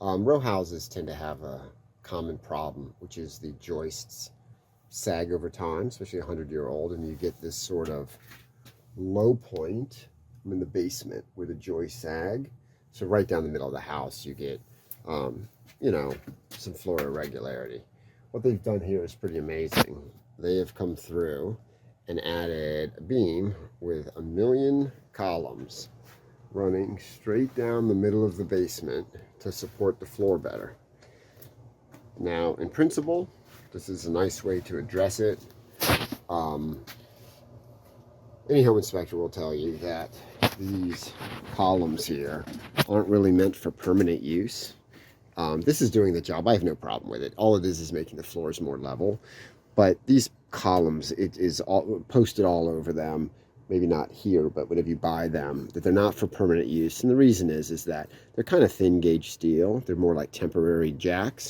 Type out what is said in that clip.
Row houses tend to have a common problem, which is the joists sag over time, especially 100-year-old, and you get this sort of low point in the basement where the joists sag. So right down the middle of the house, you get, um, you know, some floor irregularity. What they've done here is pretty amazing. They have come through and added a beam with 1,000,000 columns running straight down the middle of the basement to support the floor better. Now, in principle, this is a nice way to address it. Um, any home inspector will tell you that these columns here aren't really meant for permanent use. This is doing the job. I have no problem with it. All it is making the floors more level. But these columns, it is all posted all over them. Maybe not here, but whenever you buy them, that they're not for permanent use. And the reason is that they're kind of thin gauge steel. They're more like temporary jacks.